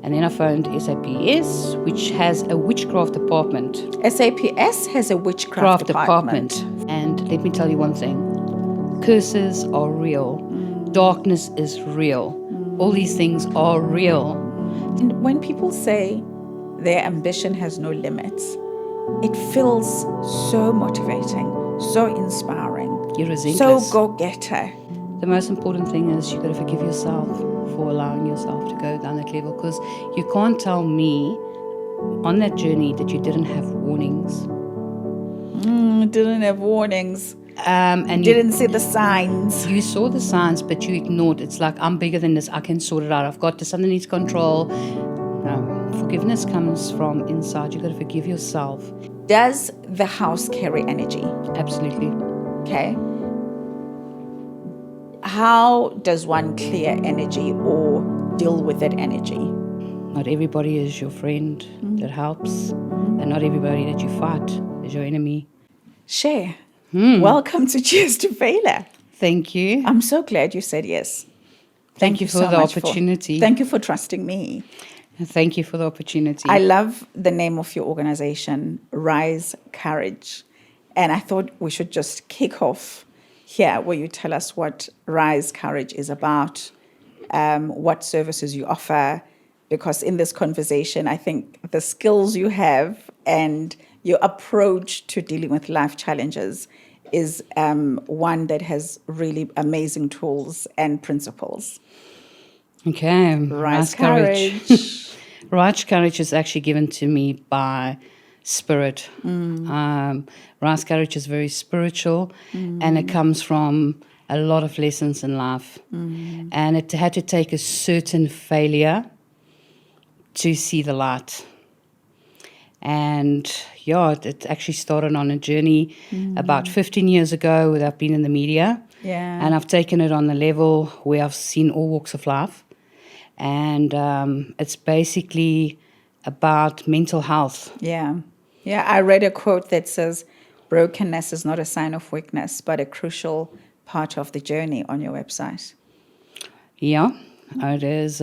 And then I phoned SAPS, which has a witchcraft department. SAPS has a witchcraft department. And let me tell you one thing. Curses are real. Darkness is real. All these things are real. And when people say their ambition has no limits, it feels so motivating, so inspiring, You're relentless. so go-getter. The most important thing is you've got to forgive yourself for allowing yourself to go down that level, because you can't tell me on that journey that you didn't have warnings. Didn't have warnings. And Didn't see the signs. You saw the signs, but you ignored. It's like, I'm bigger than this. I can sort it out. I've got this underneath control. Forgiveness comes from inside. You've got to forgive yourself. Does the house carry energy? Absolutely. Okay. How does one clear energy or deal with that energy? Not everybody is your friend that helps, and not everybody that you fight is your enemy. Che, welcome to Cheers to Failure. Thank you. I'm so glad you said yes. Thank you for so the much opportunity. Thank you for trusting me. Thank you for the opportunity. I love the name of your organization, Rise Courage. And I thought we should just kick off here where you tell us what Rise Courage is about, what services you offer, because in this conversation, I think the skills you have and your approach to dealing with life challenges is one that has really amazing tools and principles. Okay. Rise Courage. Rise Courage is actually given to me by Spirit. Rise Courage is very spiritual, and it comes from a lot of lessons in life. And it had to take a certain failure to see the light. And yeah, it actually started on a journey about 15 years ago where I've been in the media. Yeah. And I've taken it on the level where I've seen all walks of life. And it's basically about mental health. Yeah. Yeah, I read a quote that says, brokenness is not a sign of weakness, but a crucial part of the journey on your website. Yeah, it is.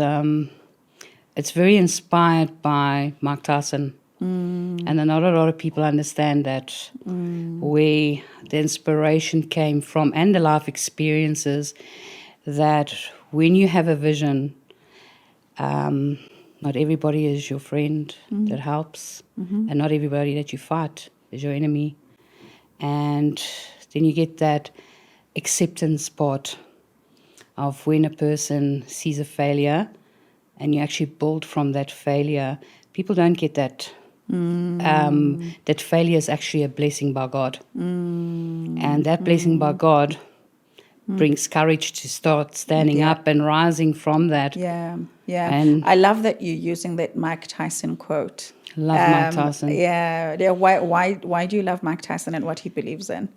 It's very inspired by Mike Tyson. And not a lot of people understand that where the inspiration came from and the life experiences, that when you have a vision, not everybody is your friend that helps, and not everybody that you fight is your enemy. And then you get that acceptance part of when a person sees a failure and you actually build from that failure. People don't get that. That failure is actually a blessing by God. And that blessing by God brings courage to start standing up and rising from that. Yeah, yeah. And I love that you're using that Mike Tyson quote. Love Mike Tyson. Yeah. Why do you love Mike Tyson and what he believes in?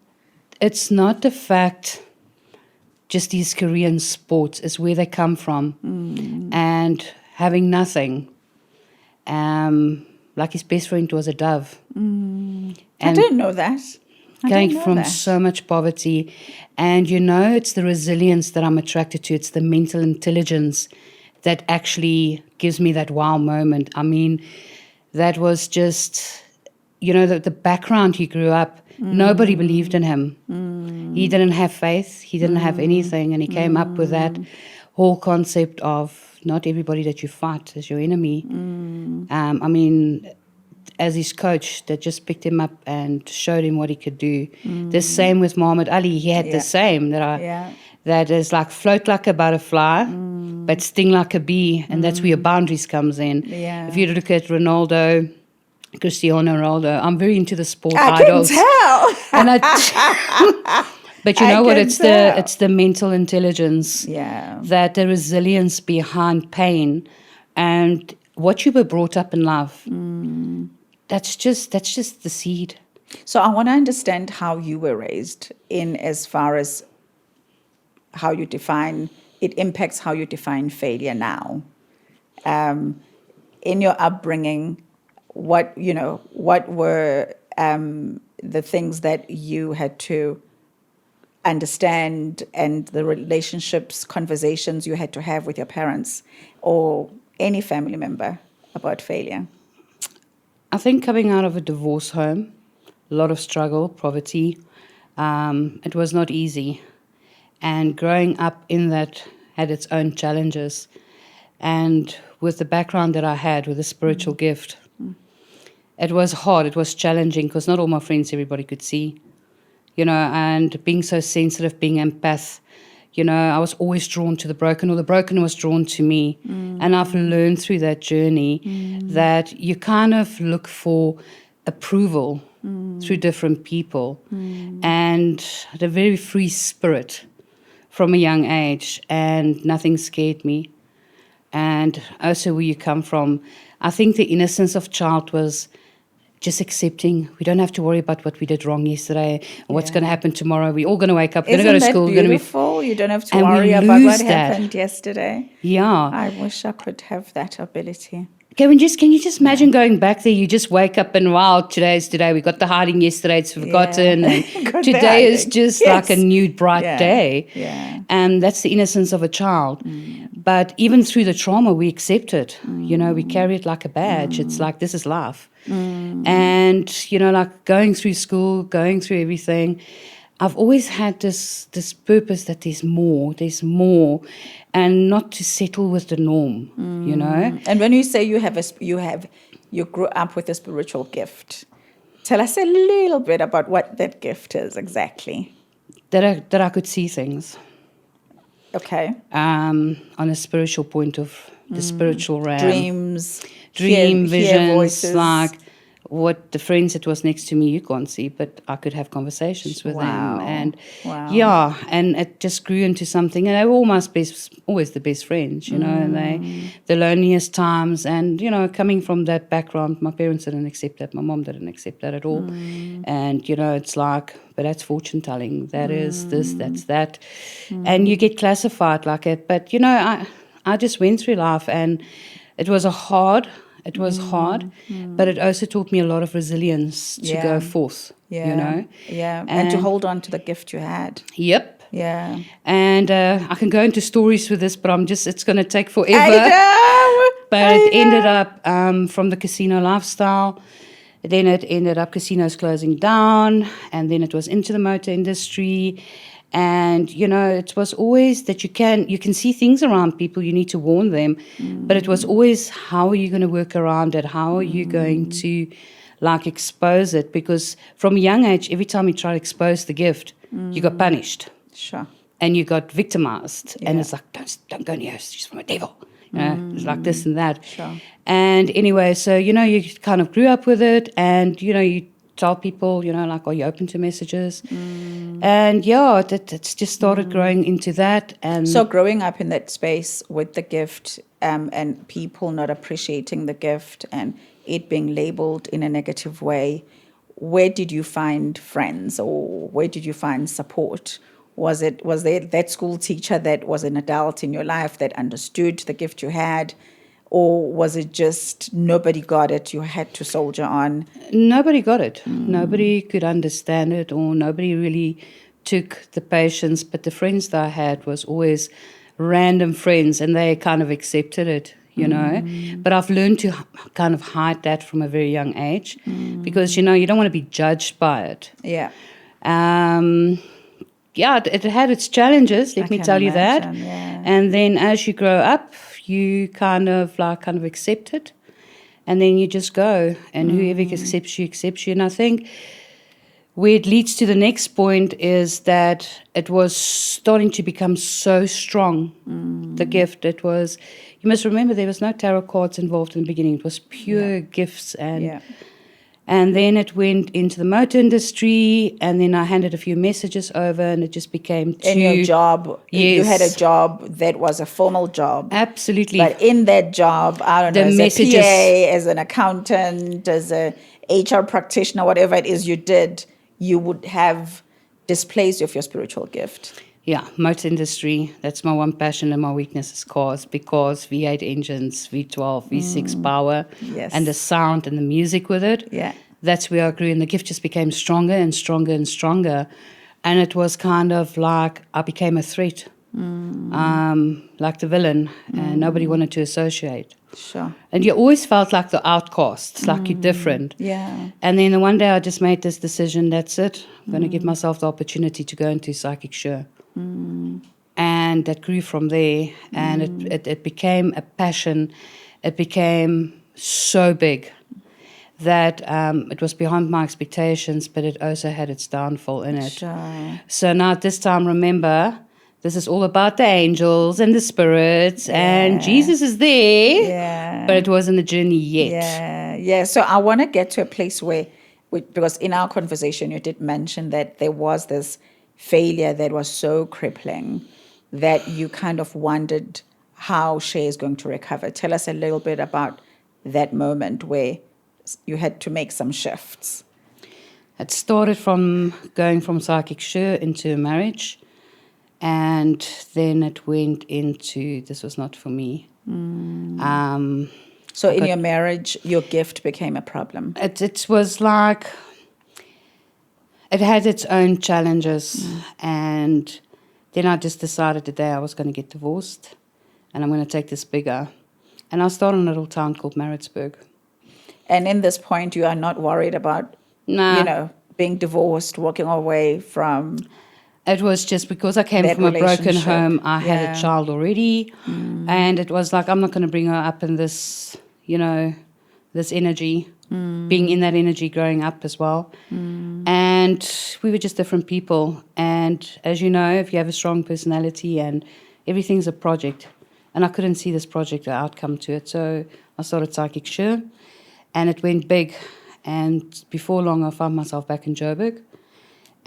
It's not the fact, just these Korean sports, is where they come from. And having nothing. Like his best friend was a dove. And I didn't know that. Going from so much poverty. And it's the resilience that I'm attracted to. It's the mental intelligence that actually gives me that wow moment. I mean, that was just, the background he grew up. Nobody believed in him. He didn't have faith. He didn't have anything. And he came up with that whole concept of not everybody that you fight is your enemy. I mean, as his coach that just picked him up and showed him what he could do. The same with Muhammad Ali. He had the same that is like float like a butterfly, but sting like a bee. And that's where your boundaries comes in. Yeah. If you look at Cristiano Ronaldo, I'm very into the sport I idols. can tell. And but you know what? It's the mental intelligence. Yeah. That the resilience behind pain, and what you were brought up in life. That's just the seed. So I want to understand how you were raised in as far as how you define it impacts how you define failure now. In your upbringing, what were the things that you had to understand and the relationships, conversations you had to have with your parents, or any family member about failure? I think coming out of a divorce home, a lot of struggle, poverty, it was not easy. And growing up in that had its own challenges. And with the background that I had with the spiritual gift, it was hard, it was challenging because not all my friends, everybody could see, and being so sensitive, being empath, I was always drawn to the broken, or the broken was drawn to me. And I've learned through that journey that you kind of look for approval through different people. And I had a very free spirit from a young age, and nothing scared me. And also where you come from, I think the innocence of child was just accepting. We don't have to worry about what we did wrong yesterday and what's going to happen tomorrow. We're all going to wake up, we're going to go to school. Isn't that beautiful? You don't have to and worry about what happened yesterday. Yeah. I wish I could have that ability. Can you just imagine going back there? You just wake up and wow, today's today. We got the hiding yesterday, it's forgotten. And today is just like a new bright day. Yeah. And that's the innocence of a child. But even through the trauma, we accept it. We carry it like a badge. It's like, this is life. And, like going through school, going through everything, I've always had this purpose that there's more, and not to settle with the norm, And when you say you grew up with a spiritual gift, tell us a little bit about what that gift is exactly. That I could see things. Okay. On a spiritual point of the spiritual realm. Dream visions, hear voices. like what the friends that was next to me you can't see, but I could have conversations with them. And and it just grew into something. And they were always the best friends, and the loneliest times. And, coming from that background, my parents didn't accept that. My mom didn't accept that at all. And, it's like, but that's fortune telling. That is this, that's that. And you get classified like it. But, I just went through life, and it was hard, but it also taught me a lot of resilience to go forth, Yeah, and to hold on to the gift you had. Yep. Yeah. And I can go into stories with this, but it's going to take forever. I know. But it ended up from the casino lifestyle. Then it ended up casinos closing down, and then it was into the motor industry. And, it was always that you can see things around people, you need to warn them. But it was always, how are you going to work around it? How are you going to, expose it? Because from a young age, every time you try to expose the gift, you got punished. Sure. And you got victimized. Yeah. And it's like, don't go near her, she's from a devil. It's like this and that. Sure. And anyway, so, you kind of grew up with it, and, you tell people, are you open to messages? And it's just started growing into that. And so growing up in that space with the gift, and people not appreciating the gift and it being labeled in a negative way, where did you find friends, or where did you find support? Was there that school teacher that was an adult in your life that understood the gift you had? Or was it just nobody got it, you had to soldier on? Nobody got it. Nobody could understand it, or nobody really took the patience. But the friends that I had was always random friends, and they kind of accepted it, But I've learned to kind of hide that from a very young age, because, you don't want to be judged by it. Yeah. It had its challenges, let me tell you that. Yeah. And then as you grow up, you kind of accept it, and then you just go, and whoever accepts you. And I think where it leads to the next point is that it was starting to become so strong, the gift. It was, you must remember, there was no tarot cards involved in the beginning. It was pure gifts. And then it went into the motor industry, and then I handed a few messages over, and it just became in your job. Yes. You had a job that was a formal job. Absolutely. But in that job, I don't know, as messages, a PA, as an accountant, as a HR practitioner, whatever it is you did, you would have displays of your spiritual gift. Yeah, motor industry, that's my one passion, and my weakness is cars, because V8 engines, V12, V6 power, and the sound and the music with it. Yeah. That's where I grew, and the gift just became stronger and stronger and stronger. And it was kind of like I became a threat like the villain, and nobody wanted to associate. Sure. And you always felt like the outcast, like you're different. Yeah. And then one day I just made this decision, that's it. I'm going to give myself the opportunity to go into Psychic Shé. And that grew from there, and it became a passion. It became so big that it was beyond my expectations, but it also had its downfall in it. Sure. So now at this time, remember, this is all about the angels and the spirits, and Jesus is there, Yeah. but it wasn't the journey yet. Yeah. Yeah. So I want to get to a place where, because in our conversation, you did mention that there was this failure that was so crippling that you kind of wondered how Shé is going to recover. Tell us a little bit about that moment where you had to make some shifts. It started from going from Psychic Shé into a marriage, and then it went into, this was not for me. So in your marriage, your gift became a problem. It was like, it had its own challenges, and then I just decided today I was going to get divorced, and I'm going to take this bigger. And I started in a little town called Maritzburg. And in this point, you are not worried about, being divorced, walking away from. It was just because I came from a broken home, I had a child already, and it was like, I'm not going to bring her up in this, this energy, being in that energy growing up as well. And we were just different people. And as you know, if you have a strong personality and everything's a project, and I couldn't see this project, the outcome to it. So I started Psychic Shé, and it went big. And before long, I found myself back in Joburg.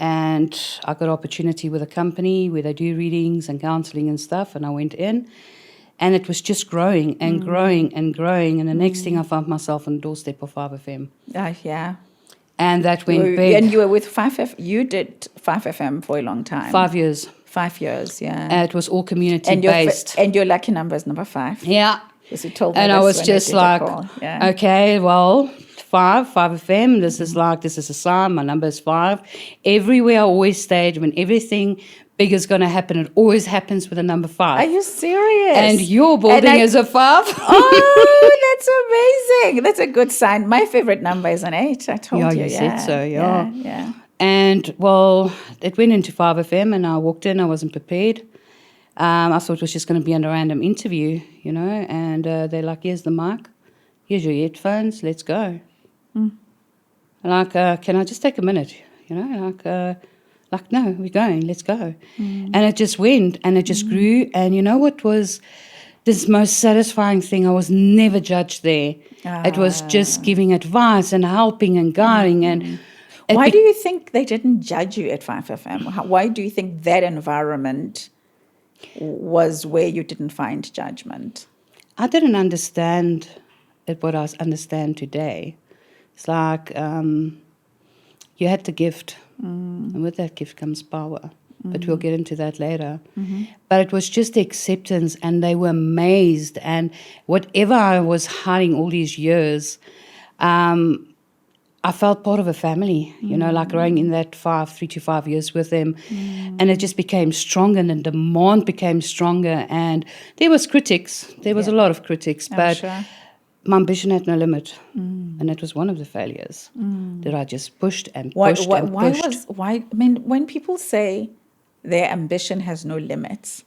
And I got an opportunity with a company where they do readings and counseling and stuff. And I went in, and it was just growing and growing and growing. And the next thing, I found myself on the doorstep of 5FM. Yeah. And that went big. And you were with 5FM. You did 5FM for a long time. 5 years. 5 years, yeah. And it was all community-based. And your lucky number is number 5. Yeah. Because you told me and I was just like, okay, well, 5FM, this is a sign, my number is 5. Everywhere I always stayed, when everything big is going to happen, it always happens with a number 5. Are you serious? And your building is a 5. Oh, that's amazing. That's a good sign. My favorite number is an 8. I told you. You said so, yeah. And, well, it went into 5FM, and I walked in, I wasn't prepared. I thought it was just going to be a random interview, and they're like, here's the mic, here's your headphones, let's go. Like, can I just take a minute, like, no, we're going, let's go. And it just went, and it just grew, and you know what was this most satisfying thing? I was never judged there. It was just giving advice and helping and guiding. And why do you think they didn't judge you at 5FM? Why do you think that environment was where you didn't find judgment? I didn't understand it what I understand today. It's like you had the gift, and with that gift comes power. But we'll get into that later. But it was just the acceptance, and they were amazed. And whatever I was hiding all these years, I felt part of a family, like growing in that 3 to 5 years with them. And it just became stronger, and the demand became stronger. And there was critics. There was a lot of critics. But my ambition had no limit. And that was one of the failures that I just pushed and pushed and pushed. When people say their ambition has no limits,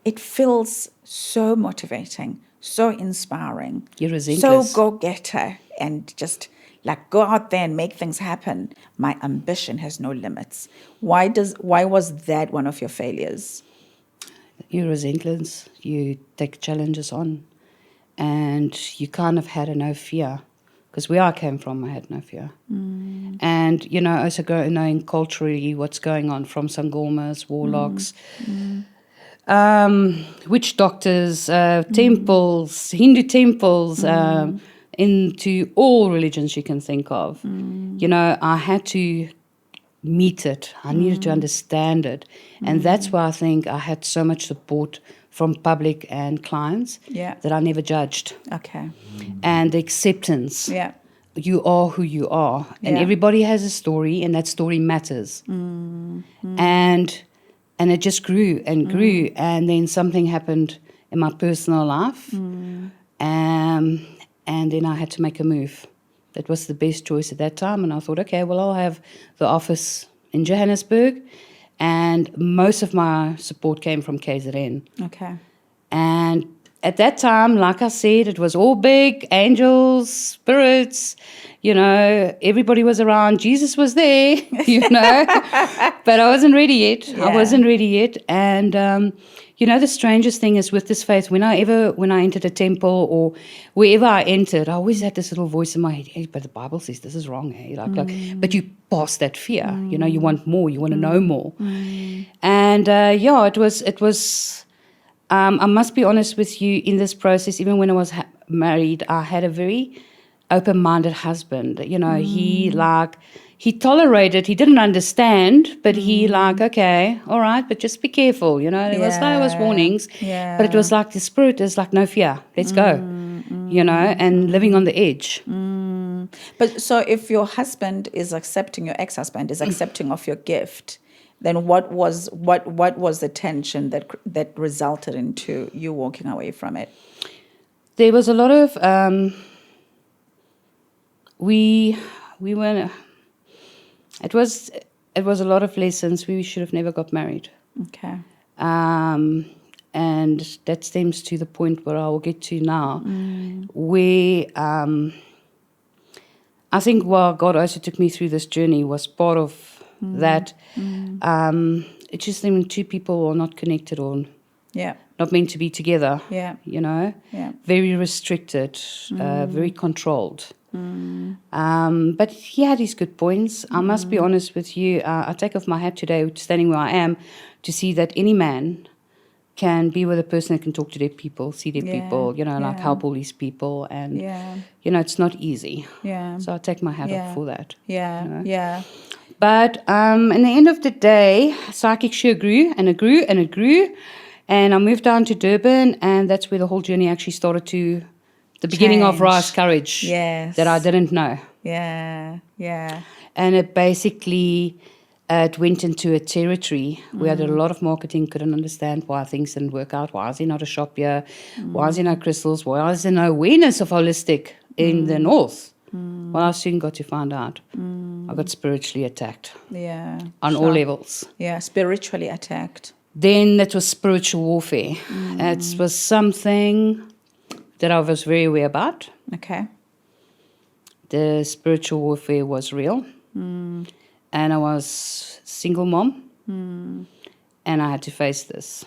it feels so motivating, so inspiring. You're relentless. So go-getter, and just like go out there and make things happen. My ambition has no limits. Why was that one of your failures? You're relentless. You take challenges on, and you kind of had no fear. Because where I came from, I had no fear. And, also knowing culturally what's going on from sangomas, warlocks, witch doctors, temples, Hindu temples, into all religions you can think of. I had to meet it. I needed to understand it. And that's why I think I had so much support from public and clients that I never judged. Okay. And the acceptance. Yeah. You are who you are. And everybody has a story, and that story matters. And And it just grew and grew. And then something happened in my personal life. And then I had to make a move. That was the best choice at that time. And I thought, okay, well, I'll have the office in Johannesburg. And most of my support came from KZN. Okay. And at that time, like I said, it was all big, angels, spirits, everybody was around. Jesus was there, but I wasn't ready yet. Yeah. I wasn't ready yet. And, the strangest thing is with this faith, when I entered a temple or wherever I entered, I always had this little voice in my head, hey, but the Bible says this is wrong, hey? But you pass that fear, you want more, you want to know more. And, it was I must be honest with you, in this process, even when I was married, I had a very open-minded husband. He tolerated, he didn't understand, but he okay, all right, but just be careful, There was warnings, but it was like the spirit is like, no fear, let's go, and living on the edge. But so if your husband is accepting, your ex-husband is accepting of your gift, then what was the tension that resulted into you walking away from it? There was a lot of we were. It was a lot of lessons. We should have never got married. Okay. And that stems to the point where I will get to now, where I think God also took me through this journey was part of that. It's just when two people are not connected or not meant to be together. Yeah. Very restricted, very controlled. But he had his good points. I must be honest with you. I take off my hat today, standing where I am, to see that any man can be with a person that can talk to their people, see their people, help all these people. And, it's not easy. Yeah. So I take my hat off for that. Yeah, yeah. But in the end of the day, Psychic Shé grew and it grew and it grew. And I moved down to Durban, and that's where the whole journey actually started to, the beginning of Rise Courage, that I didn't know. Yeah, yeah. And it basically, it went into a territory where I did a lot of marketing, couldn't understand why things didn't work out. Why is there not a shop here? Why is there no crystals? Why is there no awareness of holistic in the north? Well, I soon got to find out. I got spiritually attacked. Yeah. On all levels. Yeah, spiritually attacked. Then that was spiritual warfare. It was something that I was very aware about. Okay. The spiritual warfare was real. And I was single mom. And I had to face this.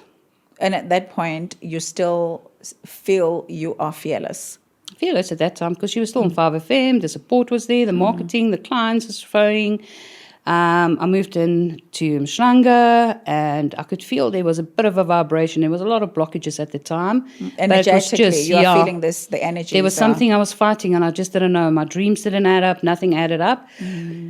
And at that point, you still feel you are fearless. Fearless at that time because she was still on 5FM. The support was there, the marketing, the clients was phoning. I moved in to Mshlanga, and I could feel there was a bit of a vibration. There was a lot of blockages at the time. Energetically, you are feeling this, the energy. There was something I was fighting, and I just didn't know. My dreams didn't add up. Nothing added up.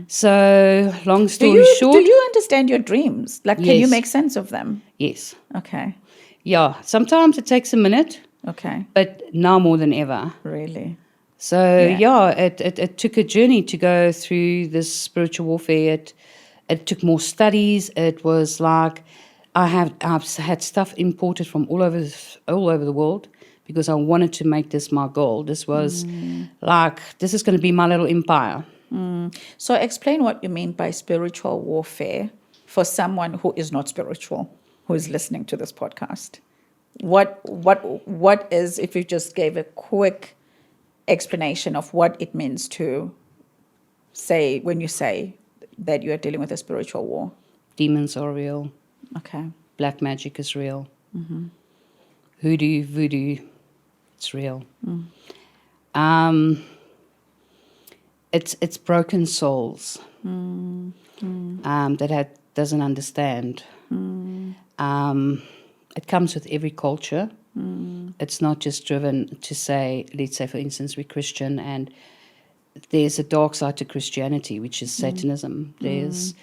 So, long story short. Do you understand your dreams? Like, can you make sense of them? Yes. Okay. Yeah. Sometimes it takes a minute. Okay. But now more than ever. Really? So, it took a journey to go through this spiritual warfare. It took more studies. It was like I've had stuff imported from all over the world because I wanted to make this my goal. This was like, this is going to be my little empire. So explain what you mean by spiritual warfare for someone who is not spiritual, who is listening to this podcast. What is, if you just gave a quick explanation of what it means to say, when you say that you are dealing with a spiritual war? Demons are real. Okay. Black magic is real. Hoodoo, voodoo, it's real. It's broken souls that doesn't understand. It comes with every culture. It's not just driven to say, let's say, for instance, we're Christian and there's a dark side to Christianity, which is Satanism. There's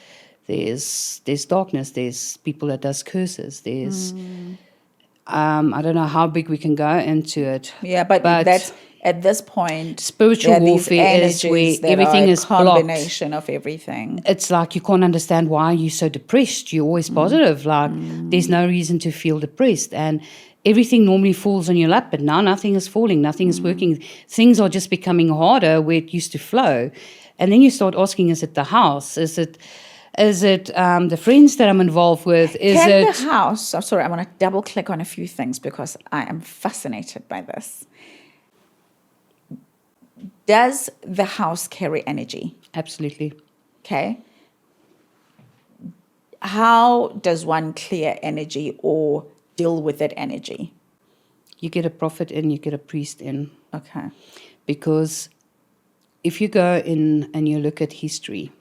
darkness. There's people that does curses. There's I don't know how big we can go into it. Yeah, but that's at this point, Spiritual there are these warfare is where energies that everything are a is blocked. combination of everything. It's like you can't understand why you're so depressed. You're always positive. Like there's no reason to feel depressed. And everything normally falls on your lap, but now nothing is falling. Nothing is working. Things are just becoming harder where it used to flow. And then you start asking, is it the house? Is it the friends that I'm involved with? Can the house, I'm sorry, I want to double click on a few things because I am fascinated by this. Does the house carry energy? Absolutely. Okay. How does one clear energy or deal with that energy? You get a prophet in, you get a priest in. Okay. Because if you go in and you look at history,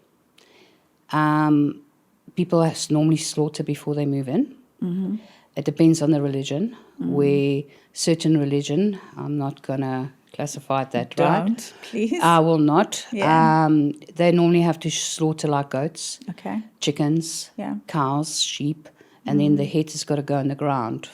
people normally slaughter before they move in. Mm-hmm. It depends on the religion, where certain religion, I'm not going to classify that, right? Don't, please. I will not. Yeah. They normally have to slaughter like goats, Okay. chickens, Yeah. cows, sheep, and then the head has got to go in the ground.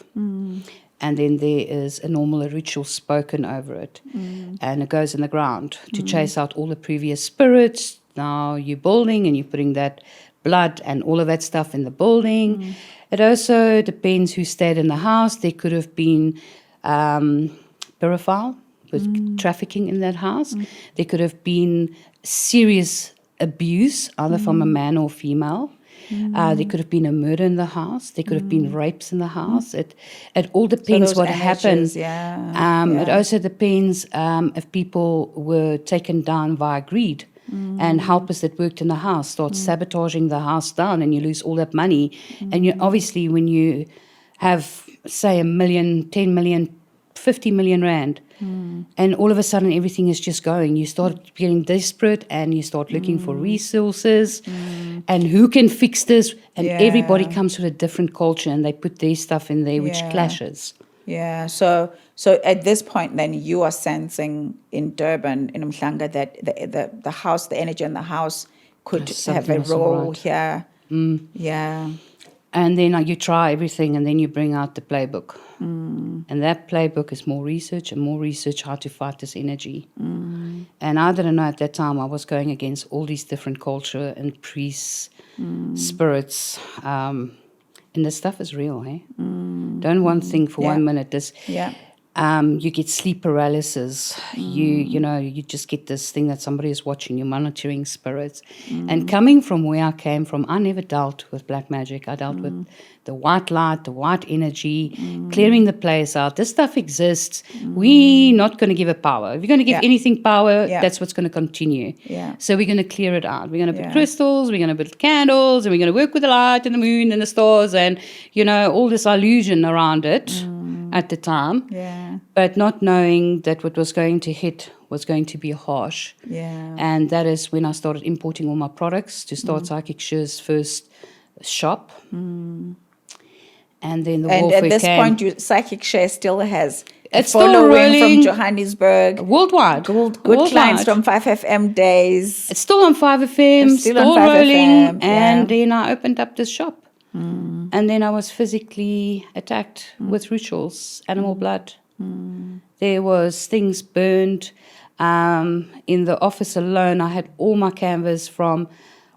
And then there is a normal ritual spoken over it. And it goes in the ground to chase out all the previous spirits. Now you're building and you're putting that blood and all of that stuff in the building. It also depends who stayed in the house. There could have been pedophile with trafficking in that house. There could have been serious abuse, either from a man or female. There could have been a murder in the house. There could have been rapes in the house. It all depends what happened. It also depends if people were taken down via greed. And helpers that worked in the house start sabotaging the house down, and you lose all that money. And you obviously, when you have, say, 1 million, 10 million, 50 million rand, and all of a sudden everything is just going, you start getting desperate and you start looking for resources and who can fix this. And everybody comes with a different culture and they put their stuff in there, which clashes. Yeah, so at this point, then you are sensing in Durban, in Umhlanga, that the house, the energy in the house could have a role here. Yeah. And then you try everything and then you bring out the playbook. And that playbook is more research and more research how to fight this energy. And I didn't know at that time I was going against all these different culture and priests, spirits. And this stuff is real, eh? Don't one think for 1 minute this. You get sleep paralysis. You just get this thing that somebody is watching. You're monitoring spirits. And coming from where I came from, I never dealt with black magic. I dealt with the white light, the white energy, clearing the place out. This stuff exists. We're not going to give it power. If you're going to give anything power, that's what's going to continue. So we're going to clear it out. We're going to put crystals, we're going to put candles, and we're going to work with the light and the moon and the stars and, all this illusion around it at the time. But not knowing that what was going to hit was going to be harsh. And that is when I started importing all my products to start Psychic Shé's first shop. And then the warfare at this came. point, Psychic Shé still has It's following from Johannesburg. Worldwide. Good clients from 5FM days. It's still on 5FM, It's still still on 5FM, rolling. And then I opened up this shop. And then I was physically attacked with rituals, animal blood. There was things burned. In the office alone, I had all my canvas from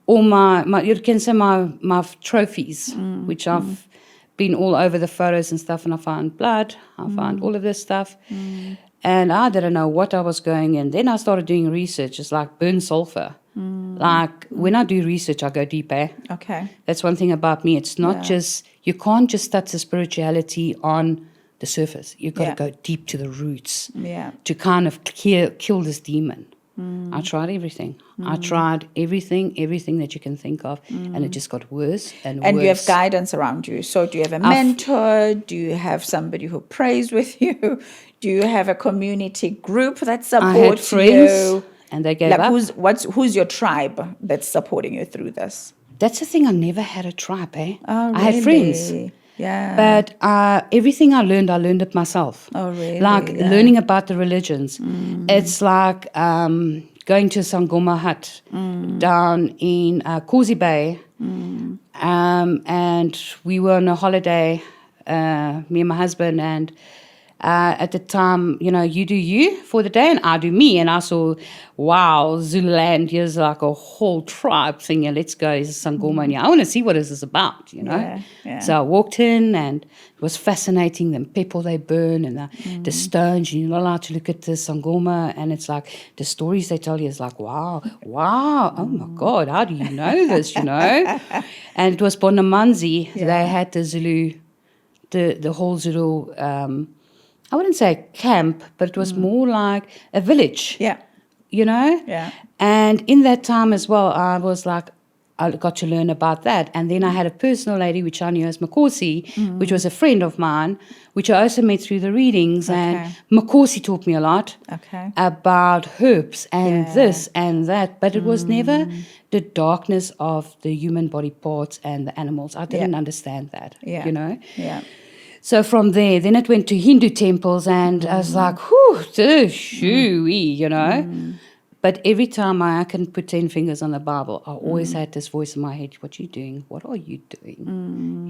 all my you can say my trophies, which I've been all over the photos and stuff, and I found blood, I found all of this stuff. And I didn't know what I was going in. Then I started doing research. It's like burn sulfur. Like when I do research, I go deep, eh? Okay. That's one thing about me. It's not just, you can't just touch the spirituality on the surface. You've got to go deep to the roots to kind of kill this demon. I tried everything. I tried everything that you can think of, and it just got worse and worse. And you have guidance around you. So do you have a mentor? Do you have somebody who prays with you? Do you have a community group that supports I had friends, you? And they gave up. Who's your tribe that's supporting you through this? That's the thing. I never had a tribe, eh? Oh, really? I had friends. Yeah. But everything I learned it myself. Oh, really? Like learning about the religions. It's like going to a Sangoma hut down in Causey Bay. And we were on a holiday, me and my husband, and At the time, you do you for the day and I do me. And I saw, wow, Zululand, here's like a whole tribe thing. Let's go. It's Sangoma. I want to see what this is about, Yeah. So I walked in and it was fascinating. The people they burn and the stones. You're not allowed to look at the Sangoma. And it's like the stories they tell you is like, wow. Oh my God, how do you know this, And it was Bonamanzi. Yeah. They had the Zulu, the whole Zulu, I wouldn't say a camp, but it was more like a village. Yeah. Yeah. And in that time as well, I was like, I got to learn about that. And then I had a personal lady, which I knew as Makosi, which was a friend of mine, which I also met through the readings. Okay. And Makosi taught me a lot about herbs and this and that. But it was never the darkness of the human body parts and the animals. I didn't understand that, Yeah. So from there, then it went to Hindu temples, and I was like, whew, shooey, But every time I can put 10 fingers on the Bible, I always had this voice in my head, what are you doing? What are you doing?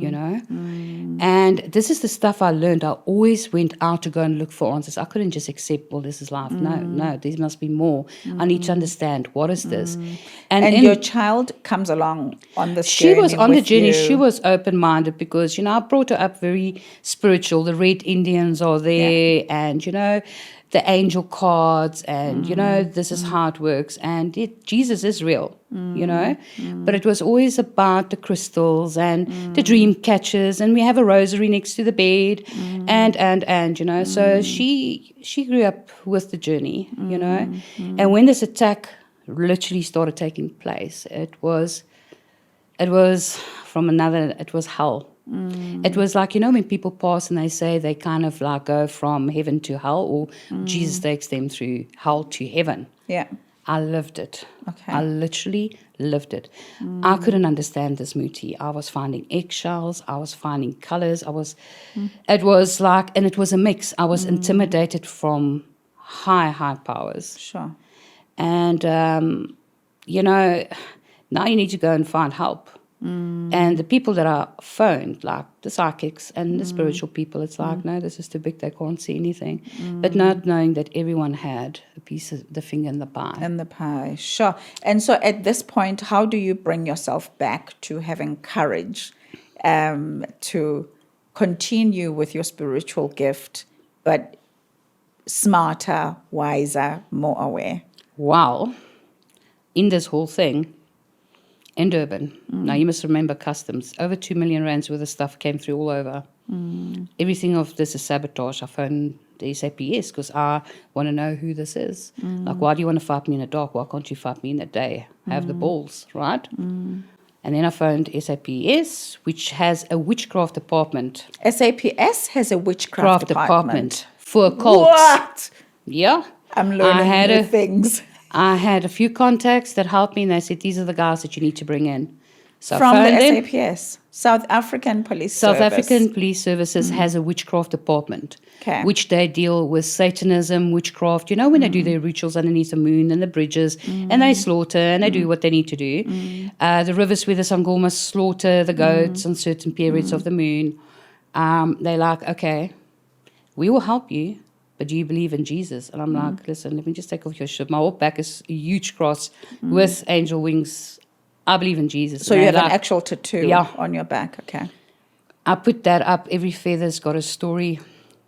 And this is the stuff I learned. I always went out to go and look for answers. I couldn't just accept, well, this is life. No, there must be more. I need to understand, what is this? And your child comes along on this journey. She was on the journey. You. She was open-minded because, I brought her up very spiritual. The Red Indians are there and, the angel cards and, this is how it works. And Jesus is real, But it was always about the crystals and the dream catchers. And we have a rosary next to the bed and. So she grew up with the journey, And when this attack literally started taking place, it was hell. It was like, when people pass and they say they kind of like go from heaven to hell, or Jesus takes them through hell to heaven. Yeah. I lived it. Okay. I literally lived it. I couldn't understand this muti. I was finding eggshells. I was finding colors. It was like, and it was a mix. I was intimidated from high powers. Sure. And, now you need to go and find help. And the people that are phoned, like the psychics and the spiritual people, it's like, no, this is too big, they can't see anything. But not knowing that everyone had a piece of the finger in the pie. In the pie, sure. And so at this point, how do you bring yourself back to having courage to continue with your spiritual gift, but smarter, wiser, more aware? Wow. In this whole thing, in Durban. Now, you must remember customs. Over 2 million rands worth of stuff came through all over. Everything of this is sabotage. I phoned the SAPS because I want to know who this is. Like, why do you want to fight me in the dark? Why can't you fight me in the day? Have the balls, right? And then I phoned SAPS, which has a witchcraft department. SAPS has a witchcraft department. For cults. What? Yeah. I'm learning new things. I had a few contacts that helped me, and they said, these are the guys that you need to bring in. So from the SAPS, South African Police Service. South African Police Services has a witchcraft department, which they deal with Satanism, witchcraft, when they do their rituals underneath the moon and the bridges, and they slaughter, and they do what they need to do. The rivers where the Sangoma slaughter the goats on certain periods of the moon. They're like, okay, we will help you. But do you believe in Jesus? And I'm like, listen, let me just take off your shirt. My whole back is a huge cross with angel wings. I believe in Jesus. So you have an actual tattoo on your back, okay. I put that up. Every feather's got a story.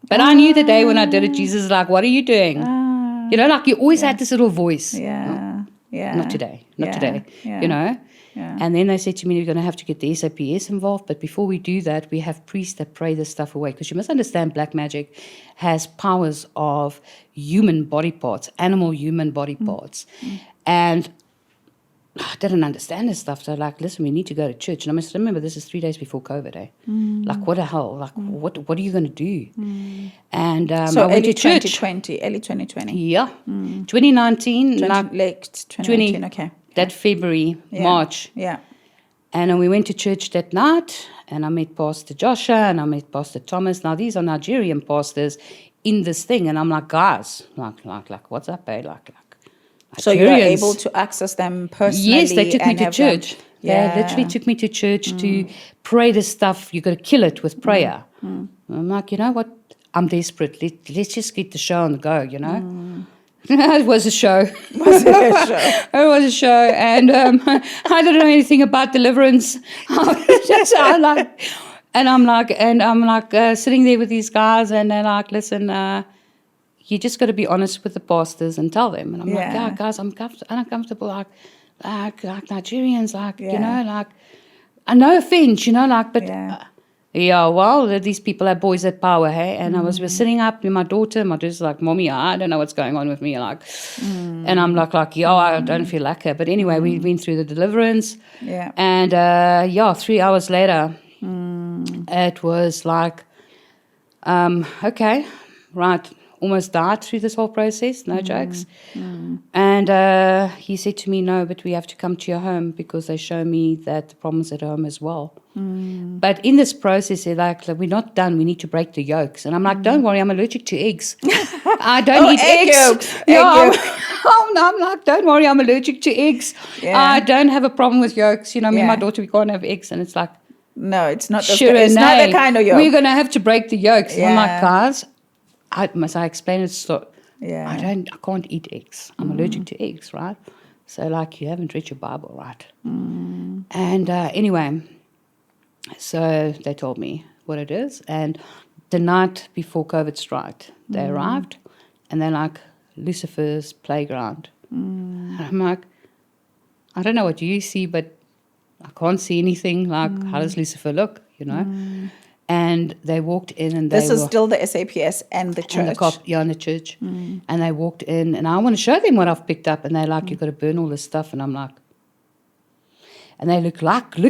But I knew the day when I did it, Jesus is like, what are you doing? Like you always had this little voice. Not today, And then they said to me, we're going to have to get the SAPS involved. But before we do that, we have priests that pray this stuff away. Because you must understand, black magic has powers of human body parts, animal human body parts. And I didn't understand this stuff. So like, listen, we need to go to church. And I must remember, this is 3 days before COVID. Like, what the hell? Like, what are you going to do? And so I went to church. Early 2020. Yeah. 2019. Late 2019, okay. That February, March. Yeah. And then we went to church that night, and I met Pastor Joshua, and I met Pastor Thomas. Now, these are Nigerian pastors in this thing. And I'm like, guys, like what's up, eh? Like, so you were able to access them personally? Yes, they took me to church. They literally took me to church to pray this stuff. You got to kill it with prayer. I'm like, you know what? I'm desperate. Let's just get the show on the go, you know. It was a show. Was it a show? It was a show, and I didn't know anything about deliverance. I'm like sitting there with these guys, and they're like, "Listen, you just got to be honest with the pastors and tell them." And I'm like, "Yeah, guys, I'm uncomfortable, like Nigerians, like you know, like no offense, you know, like, but." Yeah, well, these people have boys at power, hey? And we're sitting up with my daughter's like, Mommy, I don't know what's going on with me, like. And I'm like, yeah, I don't feel like her. But anyway, we've been through the deliverance. Yeah. And, 3 hours later, it was like, okay, right, almost died through this whole process, no jokes. And he said to me, no, but we have to come to your home because they show me that the problem's at home as well. But in this process, they're like, we're not done. We need to break the yolks. And I'm like, don't worry, I'm allergic to eggs. I don't eat eggs. Yolks. I'm like, don't worry, I'm allergic to eggs. Yeah. I don't have a problem with yolks. You know, me and my daughter, we can't have eggs. And it's like, no, it's not Che-René, it's not the kind of yolk. We're going to have to break the yolks. Yeah. And I'm like, guys, must I explain it? So Yeah. I can't eat eggs. I'm allergic to eggs, right? So like, you haven't read your Bible, right? And anyway, so they told me what it is. And the night before COVID struck, they arrived, and they're like, Lucifer's playground. And I'm like, I don't know what you see, but I can't see anything. Like, how does Lucifer look, you know? And they walked in, and this is still the SAPS and the church. And the church. And they walked in, and I want to show them what I've picked up. And they're like, you've got to burn all this stuff. And I'm like, and they look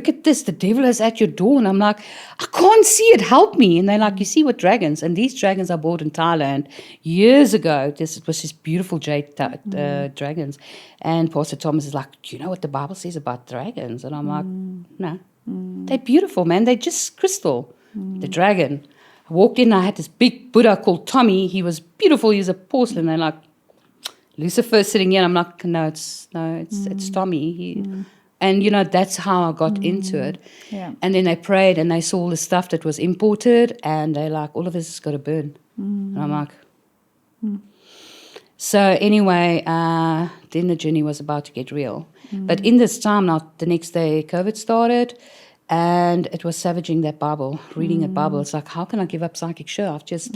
at this, the devil is at your door. And I'm like, I can't see it, help me. And they're like, you see what dragons? And these dragons I bought in Thailand years ago. This was just beautiful jade dragons. And Pastor Thomas is like, do you know what the Bible says about dragons? And I'm like, no. They're beautiful, man. They're just crystal. The dragon. I walked in, I had this big Buddha called Tommy. He was beautiful. He was a porcelain. They're like, Lucifer sitting here. And I'm like, it's Tommy. And, you know, that's how I got into it. Yeah. And then they prayed, and they saw all the stuff that was imported, and they're like, all of this has got to burn. And I'm like, So anyway, then the journey was about to get real. But in this time, now the next day, COVID started, and it was savaging that Bible, reading that Bible. It's like, how can I give up Psychic Shé? I've just,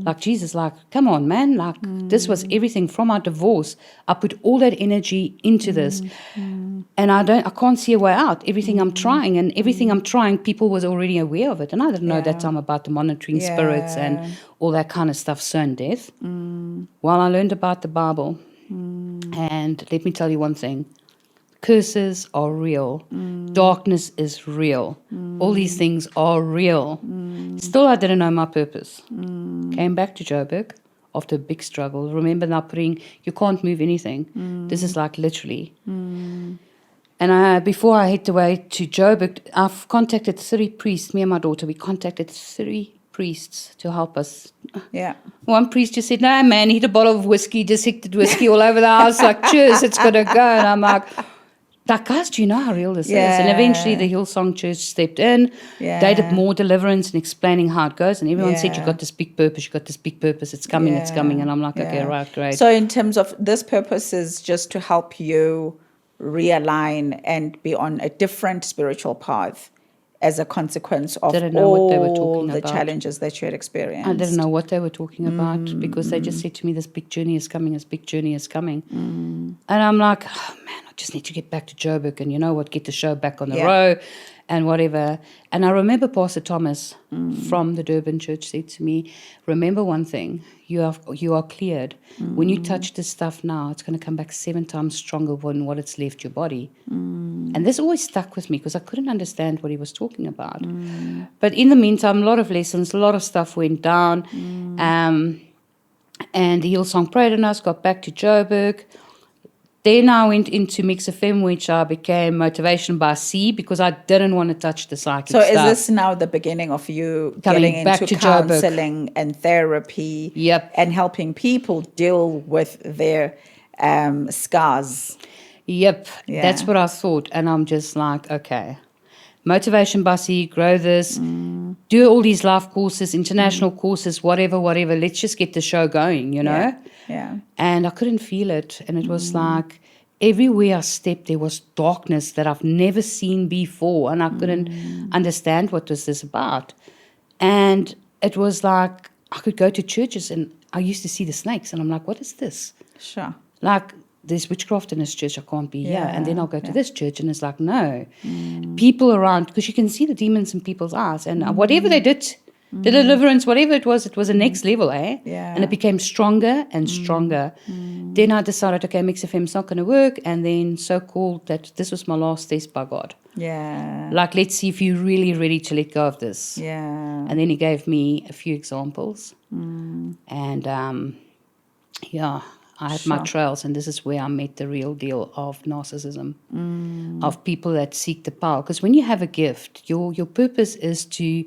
like Jesus, like, come on, man. Like, this was everything from our divorce. I put all that energy into this. And I can't see a way out. Everything I'm trying, and everything I'm trying, people was already aware of it. And I didn't know that time about the monitoring spirits and all that kind of stuff, certain death. Well, I learned about the Bible. And let me tell you one thing. Curses are real. Darkness is real. All these things are real. Still, I didn't know my purpose. Came back to Joburg after a big struggle. Remember now putting, you can't move anything. This is like literally. And before I head away to Joburg, I've contacted 3 priests. Me and my daughter, we contacted 3 priests to help us. Yeah. One priest just said, no, man, hit a bottle of whiskey, just hit the whiskey all over the house. Like, cheers, it's going to go. And I'm like, guys, do you know how real this is? And eventually the Hillsong Church stepped in. They did more deliverance and explaining how it goes. And everyone said, you got this big purpose, it's coming, it's coming. And I'm like, okay, right, great. So in terms of this purpose is just to help you realign and be on a different spiritual path as a consequence of all the challenges that you had experienced. I didn't know what they were talking about because they just said to me, this big journey is coming, And I'm like, oh, man, I just need to get back to Joburg and you know what, get the show back on the road and whatever. And I remember Pastor Thomas from the Durban church said to me, remember one thing, you are cleared. When you touch this stuff now, it's going to come back 7 times stronger than what it's left your body. And this always stuck with me because I couldn't understand what he was talking about. But in the meantime, a lot of lessons, a lot of stuff went down. And the Hillsong prayed on us, got back to Joburg. Then I went into Mix FM, which I became Motivation by C because I didn't want to touch the psychic stuff. So is this now the beginning of you getting into counseling and therapy and helping people deal with their scars? Yep, that's what I thought. And I'm just like, okay, motivation bossy, grow this, do all these life courses, international courses, whatever. Let's just get the show going, you know? Yeah. And I couldn't feel it. And it was like everywhere I stepped, there was darkness that I've never seen before. And I couldn't understand what was this about. And it was like I could go to churches and I used to see the snakes. And I'm like, what is this? Sure. Like, there's witchcraft in this church, I can't be here. And then I'll go to Yeah. this church and it's like, no. People around, because you can see the demons in people's eyes. And whatever they did, the deliverance, whatever it was a next level, eh? Yeah. And it became stronger and stronger. Then I decided, okay, Mix FM's not going to work. And then so called that this was my last test by God. Yeah. Like, let's see if you're really ready to let go of this. Yeah. And then he gave me a few examples. And, I had my trials, and this is where I met the real deal of narcissism, of people that seek the power. Because when you have a gift, your purpose is to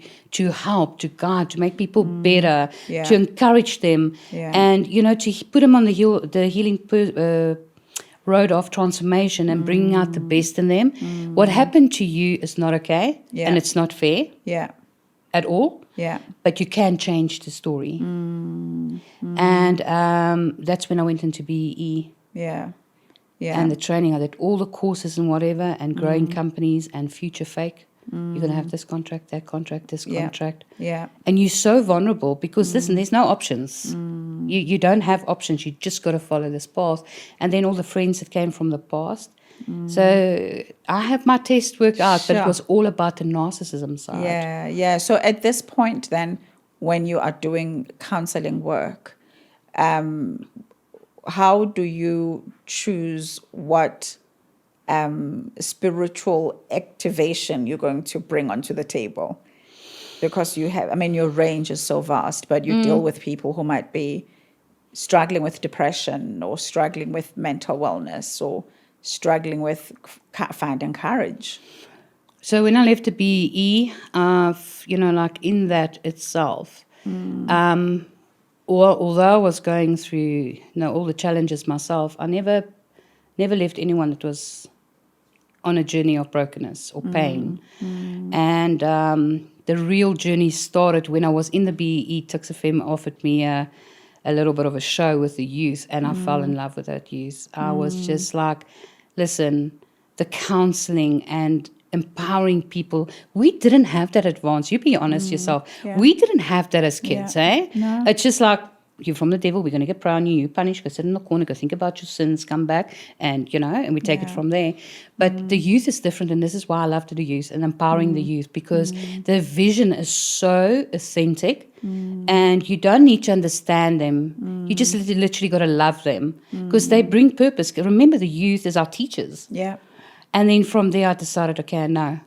help, to guide, to make people better, Yeah. to encourage them, Yeah. and, you know, to put them on the healing road of transformation and bringing out the best in them. What happened to you is not okay, Yeah. and it's not fair Yeah. at all. Yeah. But you can change the story. And that's when I went into BEE Yeah. Yeah. and the training. I did all the courses and whatever, and growing companies and future fake. You're going to have this contract, that contract, this Yeah. contract. Yeah. And you're so vulnerable because, listen, there's no options. You don't have options. You just got to follow this path. And then all the friends that came from the past. So I have my test worked out, but it Sure. was all about the narcissism side. Yeah, yeah. So at this point, then, when you are doing counseling work, how do you choose what spiritual activation you're going to bring onto the table? Because you have, I mean, your range is so vast, but you deal with people who might be struggling with depression or struggling with mental wellness or struggling with finding courage. So when I left the BE, like in that itself, although I was going through, all the challenges myself, I never left anyone that was on a journey of brokenness or pain. And the real journey started when I was in the BE. Tix FM offered me a little bit of a show with the youth, and I fell in love with that youth. I was just like, listen, the counseling and empowering people, we didn't have that advance. You be honest yourself. Yeah. We didn't have that as kids, eh? No. It's just like, you're from the devil, we're going to get proud on you, you punish, go sit in the corner, go think about your sins, come back, and, and we take it from there. But the youth is different, and this is why I love to do youth and empowering the youth, because their vision is so authentic, and you don't need to understand them. You just literally got to love them, because they bring purpose. Remember, the youth is our teachers. Yeah. And then from there, I decided, I'm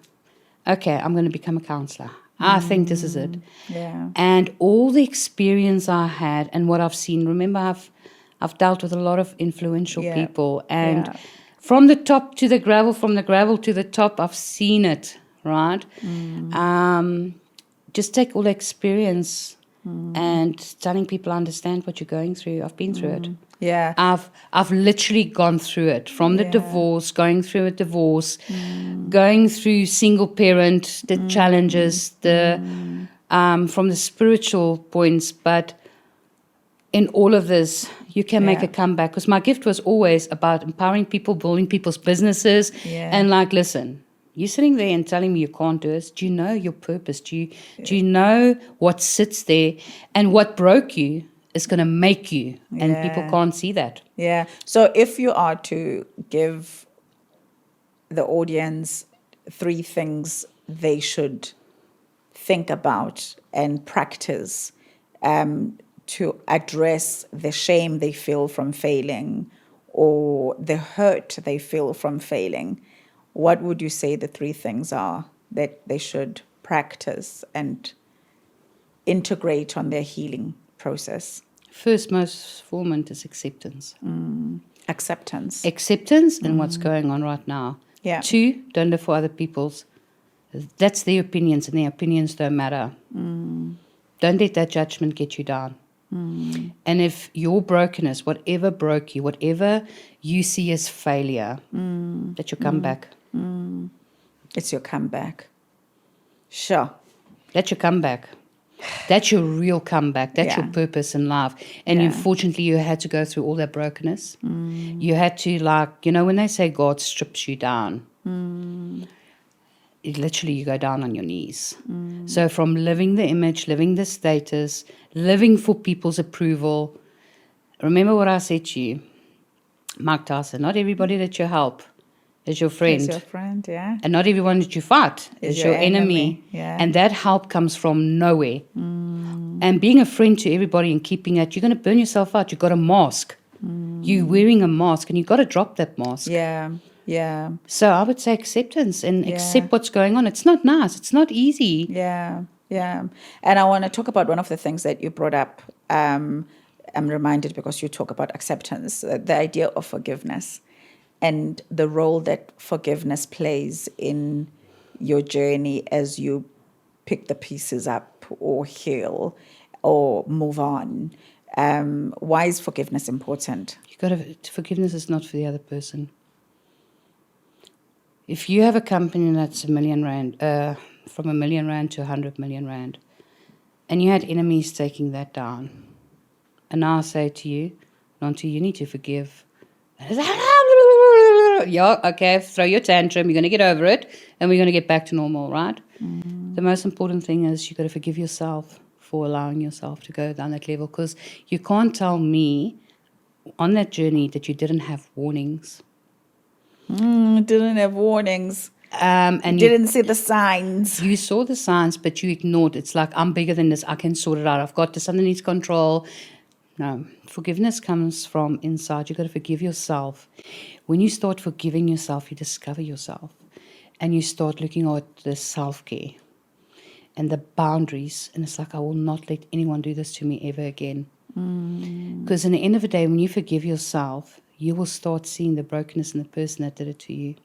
going to become a counselor. I think this is it. Yeah. And all the experience I had and what I've seen, remember, I've dealt with a lot of influential people. And from the top to the gravel, from the gravel to the top, I've seen it, right? Just take all the experience and telling people I understand what you're going through. I've been through it. Yeah. I've literally gone through it, from the divorce, going through a divorce, going through single parent, the challenges, from the spiritual points. But in all of this, you can make a comeback, because my gift was always about empowering people, building people's businesses, and listen, you're sitting there and telling me you can't do this. Do you know your purpose? Do you know what sits there, and what broke you is going to make you, and people can't see that. Yeah. So if you are to give the audience 3 things they should think about and practice to address the shame they feel from failing or the hurt they feel from failing, what would you say the 3 things are that they should practice and integrate on their healing process? First, most foremost is acceptance. Acceptance. Acceptance in what's going on right now. Yeah. 2, don't live for other people's. That's their opinions, and their opinions don't matter. Don't let that judgment get you down. And if your brokenness, whatever broke you, whatever you see as failure, that you come back. It's your comeback. Sure. That's your comeback. That's your real comeback. That's your purpose in life. And unfortunately, you had to go through all that brokenness. You had to, when they say God strips you down, literally you go down on your knees. So from living the image, living the status, living for people's approval. Remember what I said to you, Mark Tyson, not everybody that you help is your friend. Is your friend, yeah. And not everyone that you fight is your enemy. Yeah. And that help comes from nowhere. And being a friend to everybody and keeping it, you're going to burn yourself out. You've got a mask. You're wearing a mask and you've got to drop that mask. Yeah, yeah. So I would say acceptance and accept what's going on. It's not nice. It's not easy. Yeah, yeah. And I want to talk about one of the things that you brought up. I'm reminded because you talk about acceptance, the idea of forgiveness and the role that forgiveness plays in your journey as you pick the pieces up or heal or move on. Why is forgiveness important? Forgiveness is not for the other person. If you have a company that's R1 million, from R1 million to 100 million rand, and you had enemies taking that down, and now I say to you, Nonto, you need to forgive. Yeah, okay, throw your tantrum, you're going to get over it, and we're going to get back to normal, right? The most important thing is you've got to forgive yourself for allowing yourself to go down that level, because you can't tell me on that journey that you didn't have warnings. Didn't have warnings. And you didn't see the signs. You saw the signs, but you ignored. It's like, I'm bigger than this. I can sort it out. I've got this underneath control. No, forgiveness comes from inside. You've got to forgive yourself. When you start forgiving yourself, you discover yourself. And you start looking at the self-care and the boundaries. And it's like, I will not let anyone do this to me ever again. Because in the end of the day, when you forgive yourself, you will start seeing the brokenness in the person that did it to you.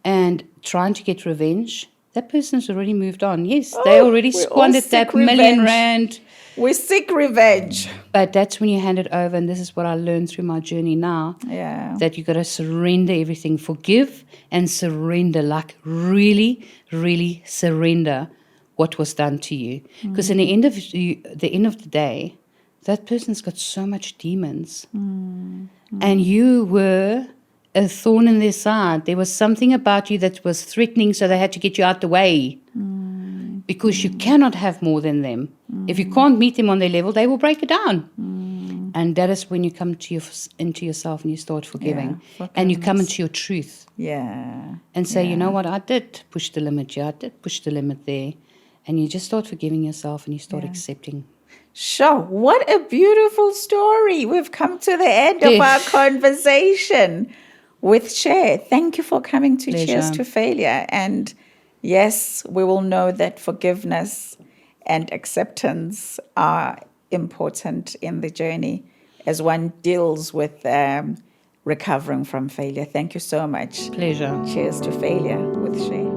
And trying to get revenge, that person's already moved on. Yes, they already squandered that R1 million. We seek revenge. But that's when you hand it over, and this is what I learned through my journey now. Yeah. That you got to surrender everything. Forgive and surrender, like really, really surrender what was done to you. Because in the end of the day, that person's got so much demons. And you were a thorn in their side. There was something about you that was threatening, so they had to get you out the way. Because you cannot have more than them. If you can't meet them on their level, they will break it down. And that is when you come into yourself and you start forgiving. And you come into your truth. Yeah. And say, you know what, I did push the limit here. I did push the limit there. And you just start forgiving yourself and you start accepting. Sure. What a beautiful story. We've come to the end of our conversation with Shé. Thank you for coming to Cheers to Failure. And yes, we will know that forgiveness and acceptance are important in the journey as one deals with recovering from failure. Thank you so much. Pleasure. Cheers to Failure with Shé.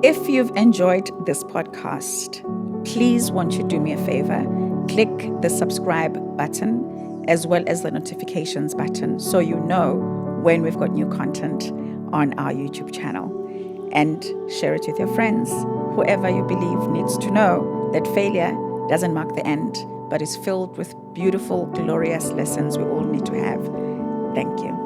If you've enjoyed this podcast, please won't you do me a favor? Click the subscribe button as well as the notifications button so you know when we've got new content on our YouTube channel. And share it with your friends, whoever you believe needs to know that failure doesn't mark the end, but is filled with beautiful, glorious lessons we all need to have. Thank you.